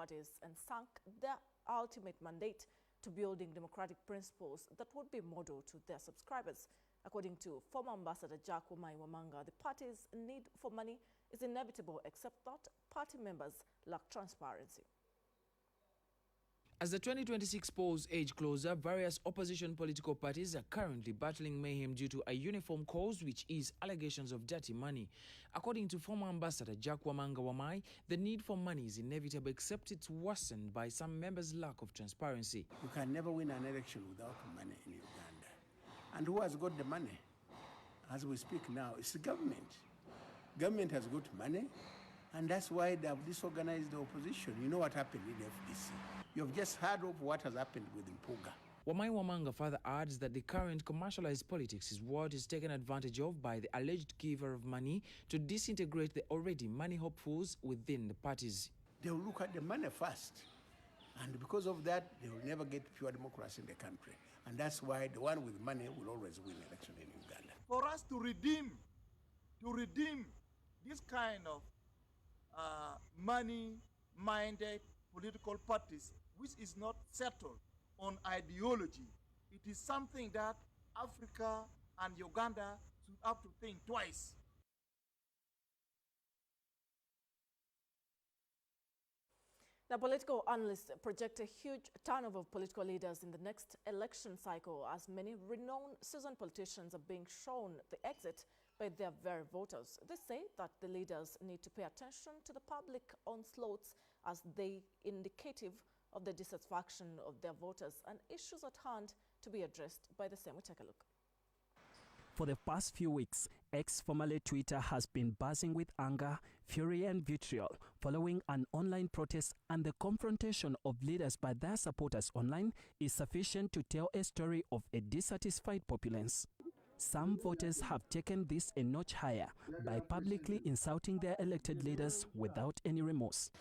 parties and sank their ultimate mandate to building democratic principles that would be model to their subscribers. According to former Ambassador Jack Wamanga, the party's need for money is inevitable, except that party members lack transparency. As the 2026 polls edge closer, various opposition political parties are currently battling mayhem due to a uniform cause, which is allegations of dirty money. According to former Ambassador Jack Wamanga, the need for money is inevitable, except it's worsened by some members' lack of transparency. You can never win an election without money in Uganda. And who has got the money? As we speak now, it's the government. Government has got money, and that's why they have disorganized the opposition. You know what happened in the FDC. You have just heard of what has happened with Mpuga. Wamanga further adds that the current commercialized politics is what is taken advantage of by the alleged giver of money to disintegrate the already money hopefuls within the parties. They will look at the money first. And because of that, they will never get pure democracy in the country. And that's why the one with money will always win election in Uganda. For us to redeem this kind of money-minded political parties, which is not settled on ideology, it is something that Africa and Uganda should have to think twice. The political analysts project a huge turnover of political leaders in the next election cycle, as many renowned seasoned politicians are being shown the exit by their very voters. They say that the leaders need to pay attention to the public onslaughts, as they indicative of the dissatisfaction of their voters and issues at hand to be addressed by the same. We take a look. For the past few weeks, X, formerly Twitter, has been buzzing with anger, fury and vitriol following an online protest, and the confrontation of leaders by their supporters online is sufficient to tell a story of a dissatisfied populace. Some voters have taken this a notch higher by publicly insulting their elected leaders without any remorse.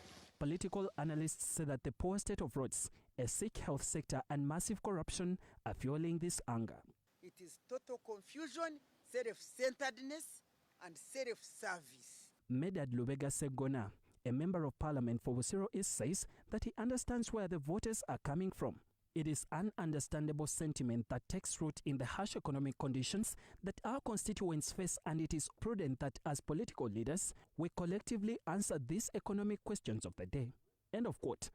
Political analysts say that the poor state of roads, a sick health sector and massive corruption are fueling this anger. It is total confusion, self-centeredness, and self-service. Medad Lubega Segona, a member of parliament for Busiro East, says that he understands where the voters are coming from. It is an understandable sentiment that takes root in the harsh economic conditions that our constituents face, and it is prudent that as political leaders, we collectively answer these economic questions of the day. End of quote.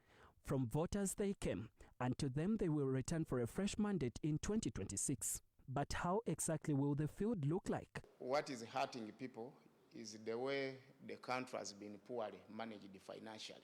From voters they came, and to them they will return for a fresh mandate in 2026. But how exactly will the field look like? What is hurting people is the way the country has been poorly managed financially.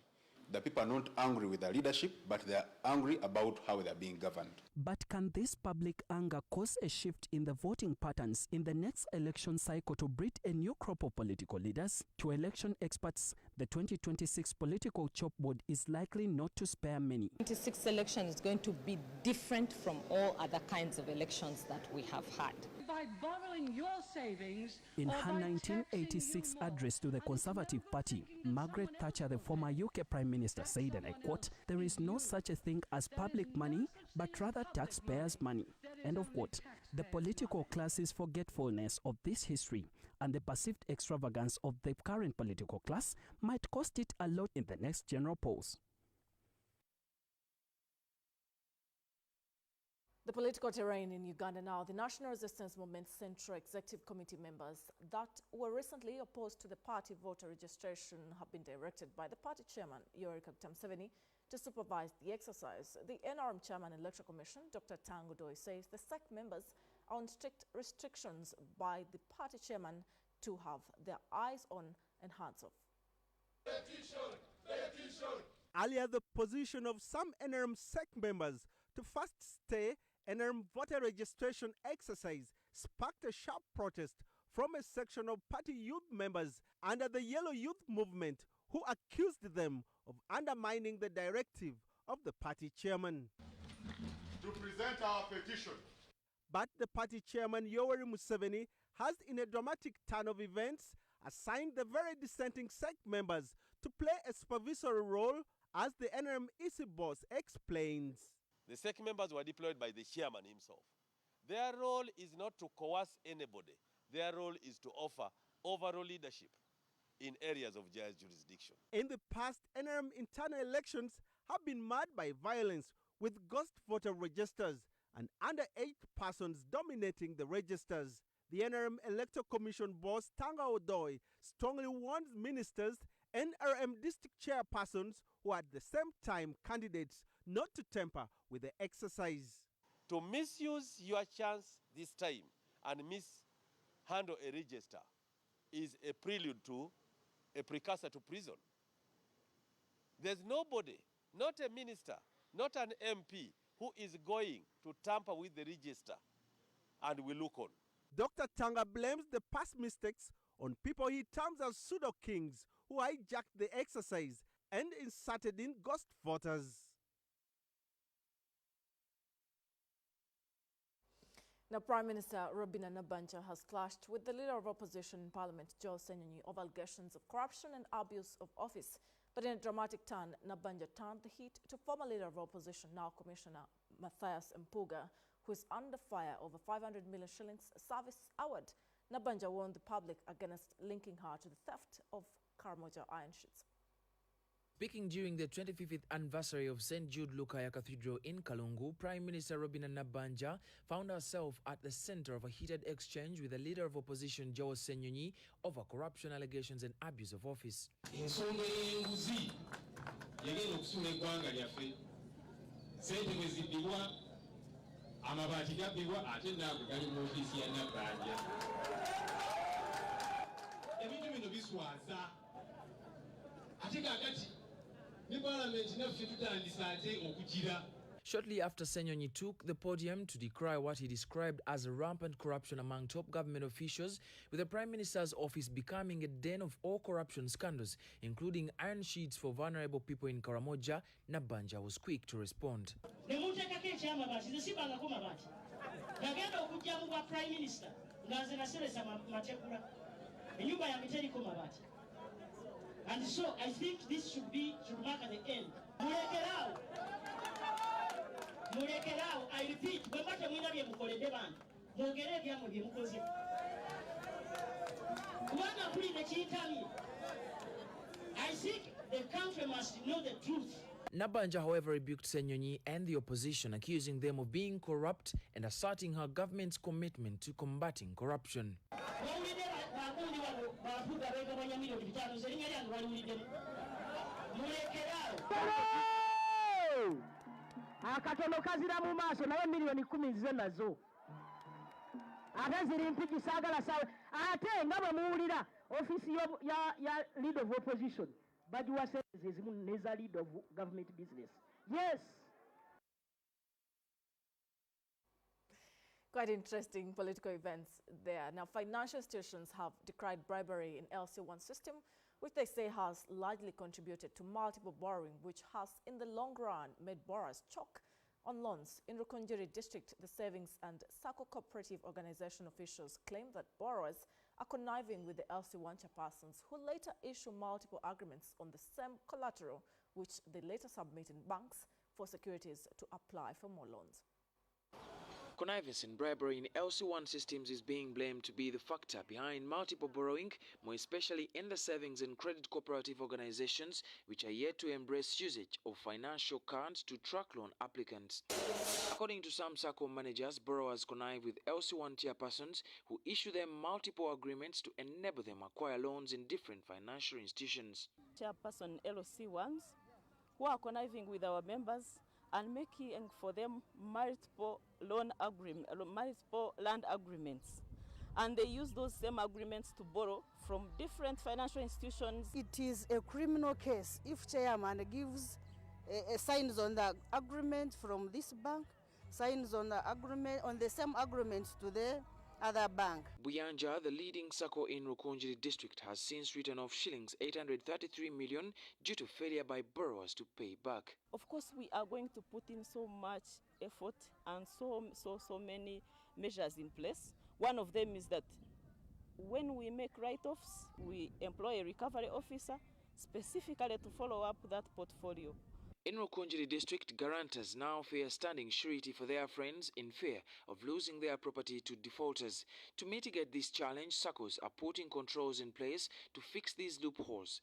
The people are not angry with the leadership, but they are angry about how they are being governed. But can this public anger cause a shift in the voting patterns in the next election cycle to breed a new crop of political leaders? To election experts, the 2026 political chalkboard is likely not to spare many. The 2026 election is going to be different from all other kinds of elections that we have had. By borrowing your savings, in her 1986 address to the Conservative Party, Margaret Thatcher, the former UK Prime Minister, said, and I quote, "There is no such a thing as public money, but rather taxpayers' money." End of quote. The political class's forgetfulness of this history and the perceived extravagance of the current political class might cost it a lot in the next general polls. The political terrain in Uganda now. The National Resistance Movement Central Executive Committee members that were recently opposed to the party voter registration have been directed by the party chairman, Yoweri Museveni, to supervise the exercise. The NRM chairman and Electoral Commission, Dr. Tangu Doi, says the SEC members are on strict restrictions by the party chairman to have their eyes on and hands off. Earlier, the position of some NRM SEC members to first stay NRM voter registration exercise sparked a sharp protest from a section of party youth members under the Yellow Youth Movement, who accused them of undermining the directive of the party chairman. To present our petition. But the party chairman, Yoweri Museveni, has, in a dramatic turn of events, assigned the very dissenting SEC members to play a supervisory role, as the NRM EC boss explains. The SEC members were deployed by the chairman himself. Their role is not to coerce anybody. Their role is to offer overall leadership. in areas of their jurisdiction. In the past, NRM internal elections have been marred by violence, with ghost voter registers and underage persons dominating the registers. The NRM Electoral Commission boss Tanga Odoi strongly warns ministers and NRM district chairpersons who are at the same time candidates not to tamper with the exercise. To misuse your chance this time and mishandle a register is a prelude to, a precursor to prison. There's nobody, not a minister, not an MP, who is going to tamper with the register and will look on. Dr. Tanga blames the past mistakes on people he terms as pseudo-kings who hijacked the exercise and inserted in ghost voters. Now, Prime Minister Robina Nabanja has clashed with the leader of opposition in Parliament, Joe Senyonyi, of allegations of corruption and abuse of office. But in a dramatic turn, Nabanja turned the heat to former leader of opposition, now Commissioner Matthias Mpuga, who is under fire over 500 million shillings service award. Nabanja warned the public against linking her to the theft of Karamoja iron sheets. Speaking during the 25th anniversary of St. Jude Lukaya Cathedral in Kalungu, Prime Minister Robina Nabanja found herself at the center of a heated exchange with the leader of opposition, Joe Senyonyi, over corruption allegations and abuse of office. Shortly after Senyonyi took the podium to decry what he described as rampant corruption among top government officials, with the Prime Minister's office becoming a den of all corruption scandals, including iron sheets for vulnerable people in Karamoja, Nabanja was quick to respond. And so I think this should mark at the end. Murekerao, I repeat, I think the country must know the truth. Nabanja, however, rebuked Senyonyi and the opposition, accusing them of being corrupt and asserting her government's commitment to combating corruption. Akatono kazira mu maaso naye milioni 10 nzize nazo ate ziri mpiki saagala sawe ate nga bwe muwulira office ya lead of opposition bagiwa services ezimu neza lead of government business. Yes. Quite interesting political events there. Now, financial institutions have decried bribery in LC1 system, which they say has largely contributed to multiple borrowing, which has in the long run made borrowers choke on loans. In Rukunjiri district, the Savings and Sacco Cooperative Organization officials claim that borrowers are conniving with the LC1 chairpersons, who later issue multiple agreements on the same collateral, which they later submit in banks for securities to apply for more loans. Connivance and bribery in LC1 systems is being blamed to be the factor behind multiple borrowing, more especially in the savings and credit cooperative organizations, which are yet to embrace usage of financial cards to track loan applicants. According to some SACCO managers, borrowers connive with LC1 chairpersons who issue them multiple agreements to enable them acquire loans in different financial institutions. Chairperson LC1s who are conniving with our members and making for them multiple land agreements. And they use those same agreements to borrow from different financial institutions. It is a criminal case if chairman gives signs on the agreement from this bank, signs on the agreement on the same agreements to the other bank. Buyanja, the leading SACCO in Rukunjiri district, has since written off shillings 833 million due to failure by borrowers to pay back. Of course, we are going to put in so much effort and so many measures in place. One of them is that when we make write-offs, we employ a recovery officer specifically to follow up that portfolio. In Rukunjiri district, guarantors now fear standing surety for their friends in fear of losing their property to defaulters. To mitigate this challenge, SACCOs are putting controls in place to fix these loopholes.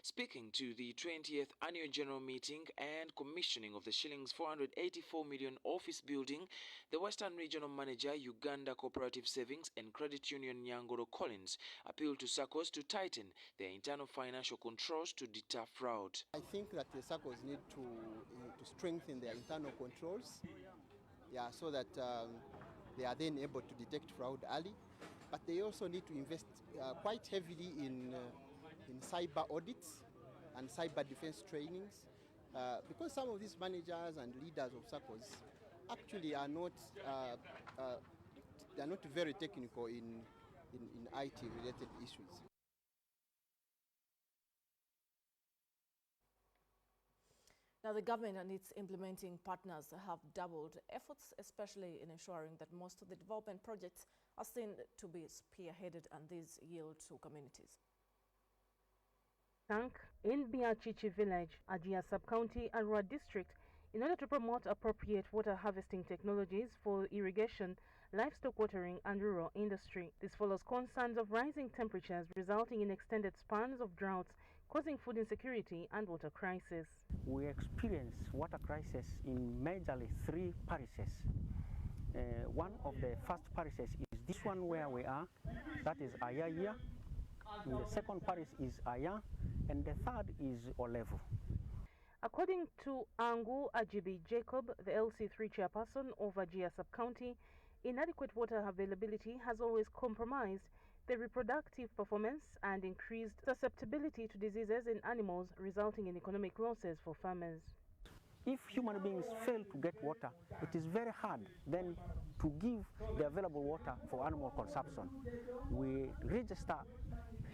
Speaking to the 20th Annual General Meeting and commissioning of the shillings 484 million office building, the Western Regional Manager, Uganda Cooperative Savings and Credit Union Nyangoro Collins appealed to SACCOs to tighten their internal financial controls to deter fraud. I think that the SACCOs need to strengthen their internal controls, so that they are then able to detect fraud early. But they also need to invest quite heavily in cyber audits and cyber defense trainings, because some of these managers and leaders of SACCOs actually are not they are not very technical in IT related issues. Now, the government and its implementing partners have doubled efforts, especially in ensuring that most of the development projects are seen to be spearheaded and these yield to communities. Tank in Biachichi village, Ajia sub-county, Arua district, in order to promote appropriate water harvesting technologies for irrigation, livestock watering and rural industry. This follows concerns of rising temperatures resulting in extended spans of droughts, causing food insecurity and water crisis. We experience water crisis in majorly 3 parishes. One of the first parishes is this one where we are, that is Ayaya. The second parish is Aya, and the third is Olevu. According to Angu Ajibi Jacob, the LC3 chairperson of Ajia sub-county, inadequate water availability has always compromised the reproductive performance and increased susceptibility to diseases in animals, resulting in economic losses for farmers. If human beings fail to get water, it is very hard then to give the available water for animal consumption. We register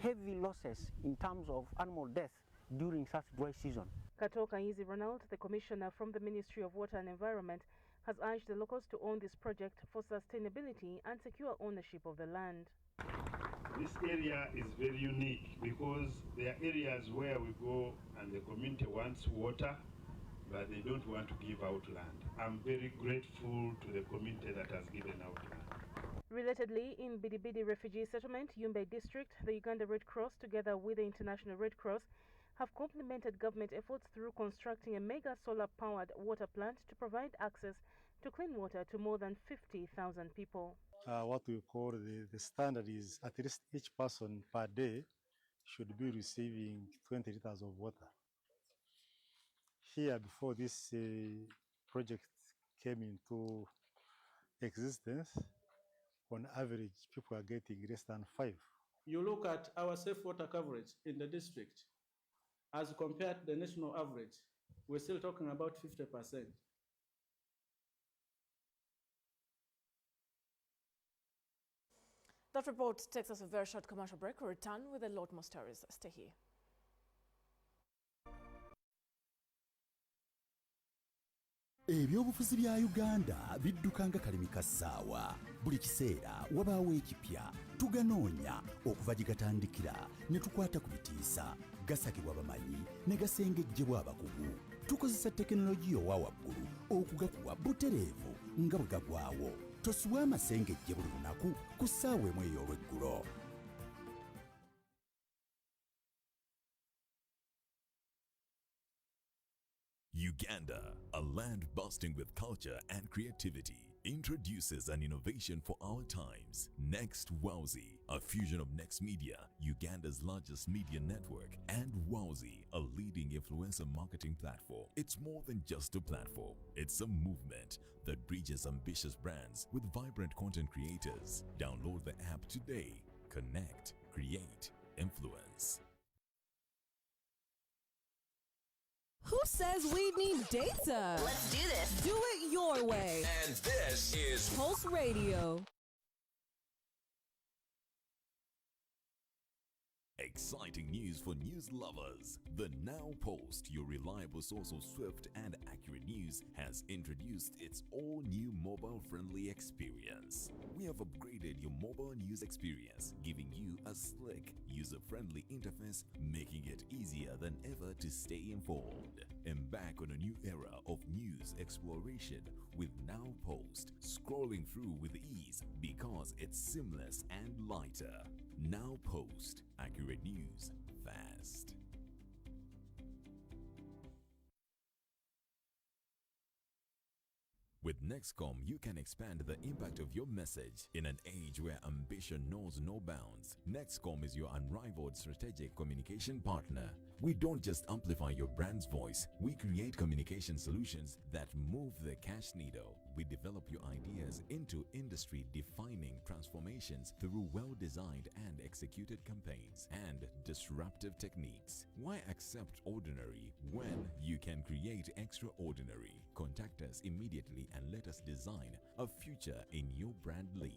heavy losses in terms of animal death during such dry season. Katoka Easy Ronald, the commissioner from the Ministry of Water and Environment, has urged the locals to own this project for sustainability and secure ownership of the land. This area is very unique because there are areas where we go and the community wants water, but they don't want to give out land. I'm very grateful to the community that has given out land. Relatedly, in Bidibidi Refugee Settlement, Yumbe District, the Uganda Red Cross, together with the International Red Cross, have complemented government efforts through constructing a mega solar-powered water plant to provide access to clean water to more than 50,000 people. What we call the standard is at least each person per day should be receiving 20 liters of water. Here, before this project came into existence, on average, people are getting less than 5. You look at our safe water coverage in the district, as compared to the national average, we're still talking about 50%. That report takes us a very short commercial break. We'll return with a lot more stories. Stay here. Ebyobufuzi bya Uganda biddukanga kalimi kassaawa. Buli kiseera wabaawo ekipya tuganoonya okuva gye gatandikira ne tukwata ku bitiisa gasakibwa bamanyi ne gasengejjebwa abakugu. Tukozesa tekinologiya owa waggulu okugakuwa butereevu nga bwe gagwawo. Tosuwa amasengejje buli lunaku ku ssaawa emu ey'olweggulo. Uganda, a land bursting with culture and creativity, introduces an innovation for our times. Next Wowzy, a fusion of Next Media, Uganda's largest media network, and Wowzy, a leading influencer marketing platform. It's more than just a platform. It's a movement that bridges ambitious brands with vibrant content creators. Download the app today. Connect, create, influence. Who says we need data? Let's do this. Do it your way. And this is Pulse Radio. Exciting news for news lovers. The Now Post, your reliable source of swift and accurate news, has introduced its all-new mobile-friendly experience. We have upgraded your mobile news experience, giving you a slick, user-friendly interface, making it easier than ever to stay informed. Embark on a new news exploration with Now Post, scrolling through with ease because it's seamless and lighter. Now Post, accurate news, fast. With Nextcom, you can expand the impact of your message. In an age where ambition knows no bounds, Nextcom is your unrivaled strategic communication partner. We don't just amplify your brand's voice, we create communication solutions that move the cash needle. We develop your ideas into industry-defining transformations through well-designed and executed campaigns and disruptive techniques. Why accept ordinary when you can create extraordinary? Contact us immediately and let us design a future in your brand lean.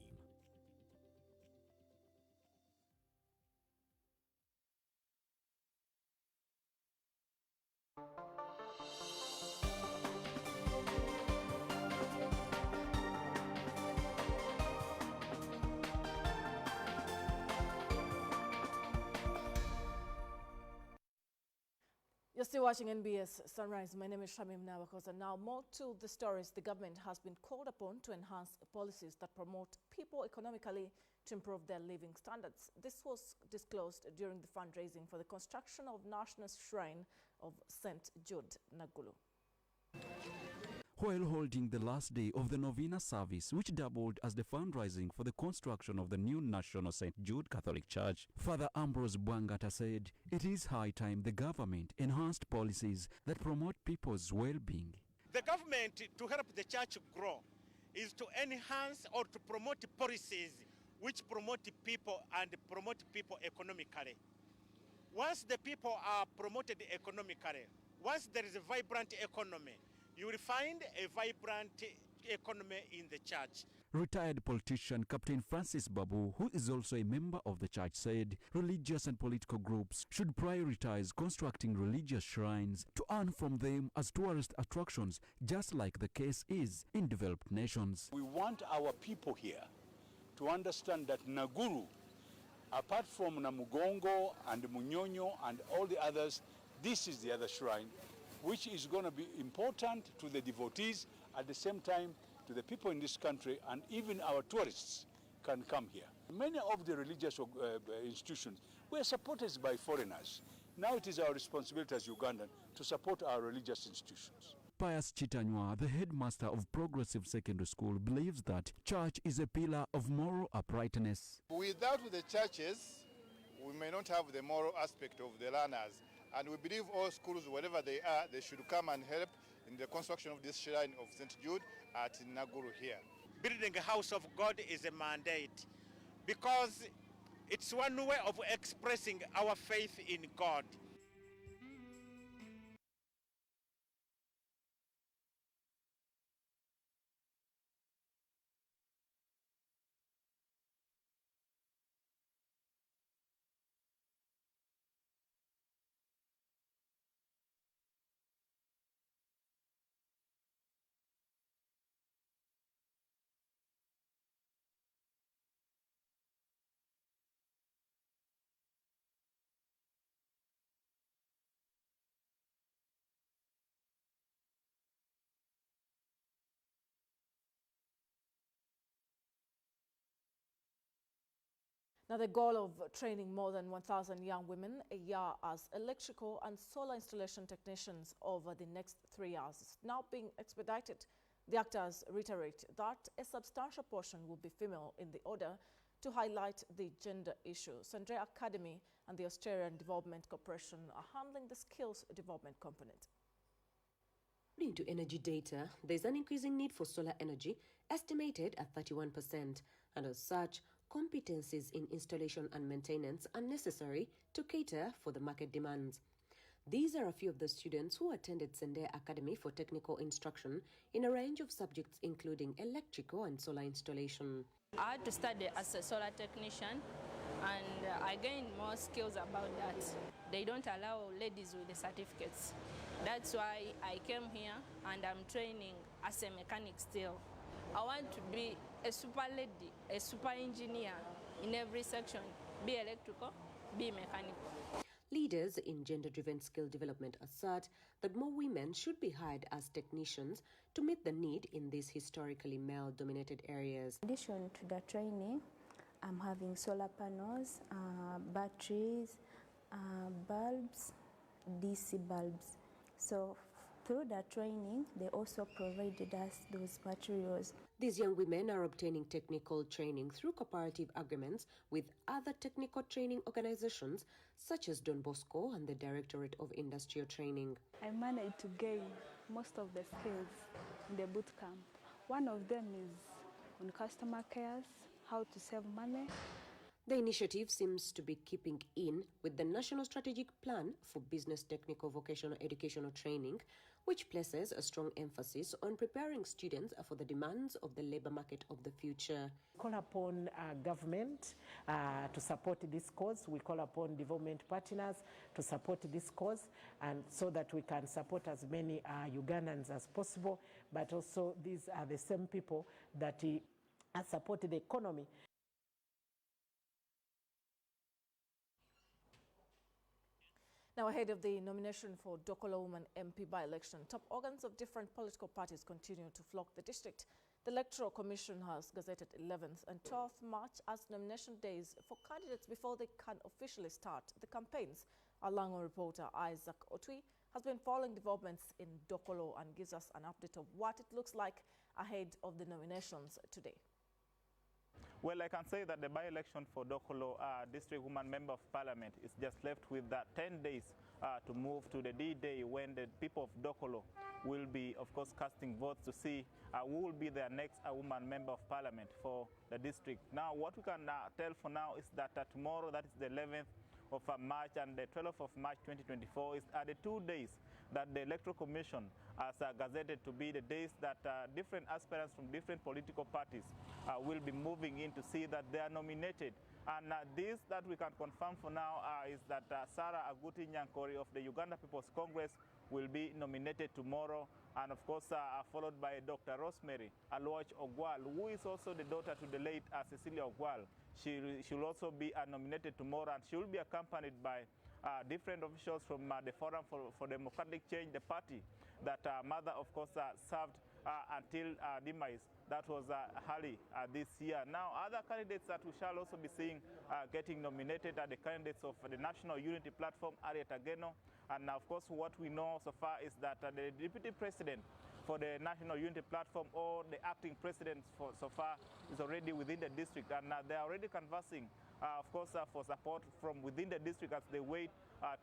You're still watching NBS Sunrise. My name is Shamim Nawakos, and now more to the stories. The government has been called upon to enhance policies that promote people economically to improve their living standards. This was disclosed during the fundraising for the construction of National Shrine of St. Jude, Nagulu. While holding the last day of the Novena service, which doubled as the fundraising for the construction of the new National St. Jude Catholic Church, Father Ambrose Bwangata said it is high time the government enhanced policies that promote people's well-being. The government, to help the church grow, is to enhance or to promote policies which promote people and promote people economically. Once the people are promoted economically, once there is a vibrant economy, you will find a vibrant economy in the church. Retired politician Captain Francis Babu, who is also a member of the church, said religious and political groups should prioritize constructing religious shrines to earn from them as tourist attractions, just like the case is in developed nations. We want our people here to understand that Naguru, apart from Namugongo and Munyonyo and all the others, this is the other shrine which is going to be important to the devotees, at the same time to the people in this country, and even our tourists can come here. Many of the religious institutions were supported by foreigners. Now it is our responsibility as Ugandan to support our religious institutions. Pius Chitanywa, the headmaster of Progressive Secondary School, believes that church is a pillar of moral uprightness. Without the churches, we may not have the moral aspect of the learners. And we believe all schools, wherever they are, they should come and help in the construction of this shrine of St. Jude at Naguru here. Building a house of God is a mandate because it's one way of expressing our faith in God. Now, the goal of training more than 1,000 young women a year as electrical and solar installation technicians over the next 3 years is now being expedited. The actors reiterate that a substantial portion will be female in the order to highlight the gender issue. Sunrize Academy and the Australian Development Corporation are handling the skills development component. According to energy data, there is an increasing need for solar energy, estimated at 31%, and as such, competencies in installation and maintenance are necessary to cater for the market demands. These are a few of the students who attended Sunrize Academy for technical instruction in a range of subjects including electrical and solar installation. I had to study as a solar technician and I gained more skills about that. They don't allow ladies with the certificates. That's why I came here and I'm training as a mechanic still. I want to be a super lady, a super engineer in every section, be electrical, be mechanical. Leaders in gender-driven skill development assert that more women should be hired as technicians to meet the need in these historically male-dominated areas. In addition to the training, I'm having solar panels, batteries, bulbs, DC bulbs. So through that training, they also provided us those materials. These young women are obtaining technical training through cooperative agreements with other technical training organizations such as Don Bosco and the Directorate of Industrial Training. I managed to gain most of the skills in the boot camp. One of them is on customer cares, how to save money. The initiative seems to be keeping in with the National Strategic Plan for Business Technical Vocational Educational Training, which places a strong emphasis on preparing students for the demands of the labor market of the future. We call upon government to support this cause. We call upon development partners to support this cause, and so that we can support as many Ugandans as possible, but also these are the same people that support the economy. Now, ahead of the nomination for Dokolo Woman MP by-election, top organs of different political parties continue to flock the district. The Electoral Commission has gazetted 11th and 12th March as nomination days for candidates before they can officially start the campaigns. Our Lango reporter Isaac Otwi has been following developments in Dokolo and gives us an update of what it looks like ahead of the nominations today. Well, I can say that the by-election for Dokolo District Woman Member of Parliament is just left with 10 days to move to the D-Day, when the people of Dokolo will be, of course, casting votes to see who will be their next woman Member of Parliament for the district. Now, what we can tell for now is that tomorrow, that is the 11th of March, and the 12th of March 2024 are the 2 days that the Electoral Commission has gazetted to be the days that different aspirants from different political parties will be moving in to see that they are nominated. And this that we can confirm for now is that Sarah Aguti Nyankori of the Uganda People's Congress will be nominated tomorrow, and of course followed by Dr. Rosemary Aloch Ogwal, who is also the daughter to the late Cecilia Ogwal. She will also be nominated tomorrow, and she will be accompanied by different officials from the Forum for Democratic Change, the party that mother, of course, served until demise. That was early this year. Now, other candidates that we shall also be seeing getting nominated are the candidates of the National Unity Platform, Harriet Ageno. And of course, what we know so far is that the Deputy President for the National Unity Platform, or the acting president so far, is already within the district, and they are already canvassing, of course, for support from within the district as they wait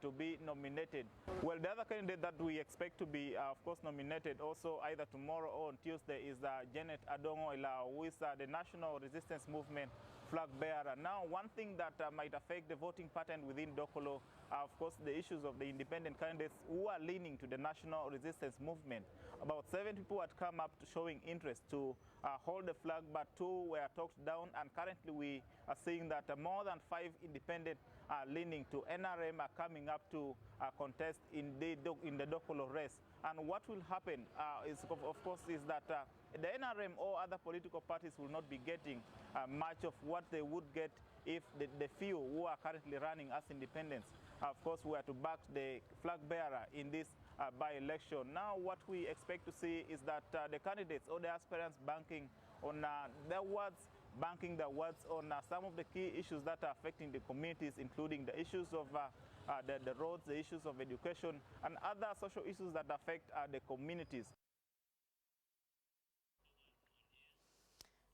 to be nominated. Well, the other candidate that we expect to be, of course, nominated also either tomorrow or on Tuesday is Janet Adongo Ila, who is the National Resistance Movement flag bearer. Now, one thing that might affect the voting pattern within Dokolo are, of course, the issues of the independent candidates who are leaning to the National Resistance Movement. About 7 people had come up to showing interest to hold the flag, but 2 were talked down, and currently we are seeing that more than 5 independent leaning to NRM are coming up to contest in the Dokolo race. And what will happen is, of course, is that the NRM or other political parties will not be getting much of what they would get if the few who are currently running as independents, of course, were to back the flag bearer in this by-election. Now, what we expect to see is that the candidates or the aspirants banking on their words, banking their words on some of the key issues that are affecting the communities, including the issues of the roads, the issues of education, and other social issues that affect the communities.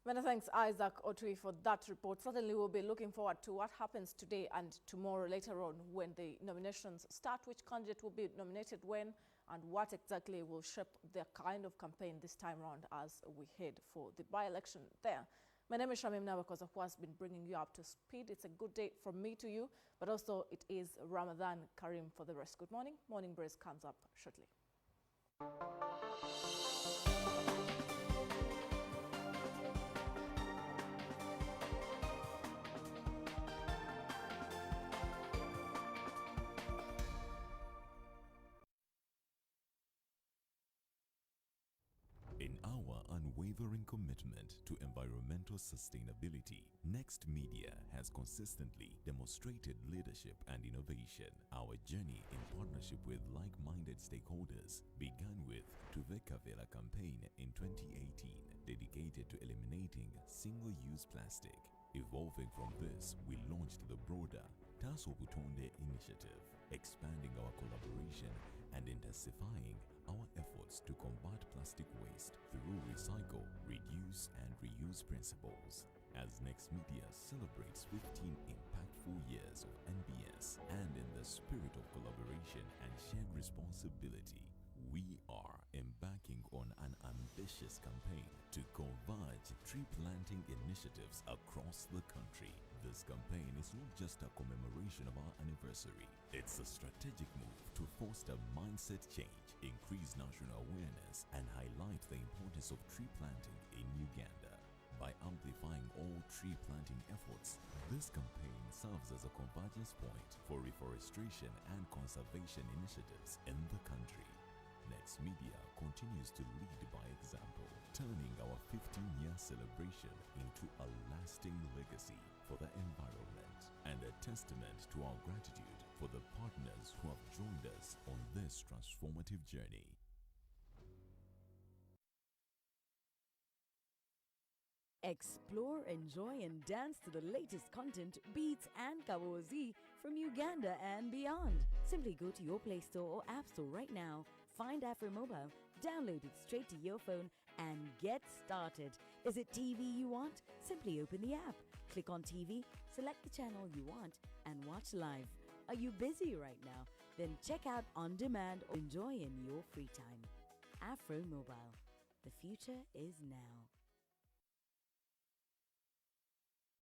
Many thanks, Isaac Otwi, for that report. Certainly, we'll be looking forward to what happens today and tomorrow later on when the nominations start, which candidate will be nominated when, and what exactly will shape their kind of campaign this time around as we head for the by-election there. My name is Shamim Nawekos, who has been bringing you up to speed. It's a good day from me to you, but also it is Ramadan Kareem for the rest. Good morning. Morning Breeze comes up shortly. In our unwavering commitment to environmental sustainability, Next Media has consistently demonstrated leadership and innovation. Our journey in partnership with like-minded stakeholders began with Tuvekavela campaign in 2018, dedicated to eliminating single-use plastic. Evolving from this, we launched the broader Taso Butonde initiative, expanding our collaboration and intensifying our efforts to combat plastic waste through recycle, reduce, and reuse principles. As Next Media celebrates 15 impactful years of NBS, and in the spirit of collaboration and shared responsibility, we are embarking on an ambitious campaign to converge tree planting initiatives across the country. This campaign is not just a commemoration of our anniversary, it's a strategic move to foster mindset change, increase national awareness, and highlight the importance of tree planting in Uganda. By amplifying all tree planting efforts, this campaign serves as a convergence point for reforestation and conservation initiatives in the country. Next Media continues to lead by example, turning our 15-year celebration into a lasting legacy for the environment and a testament to our gratitude for the partners who have joined us on this transformative journey. Explore, enjoy, and dance to the latest content, beats, and kawozi from Uganda and beyond. Simply go to your Play Store or App Store right now, find AfroMobile, download it straight to your phone, and get started. Is it TV you want? Simply open the app, click on TV, select the channel you want, and watch live. Are you busy right now? Then check out On Demand or enjoy in your free time. AfroMobile. The future is now.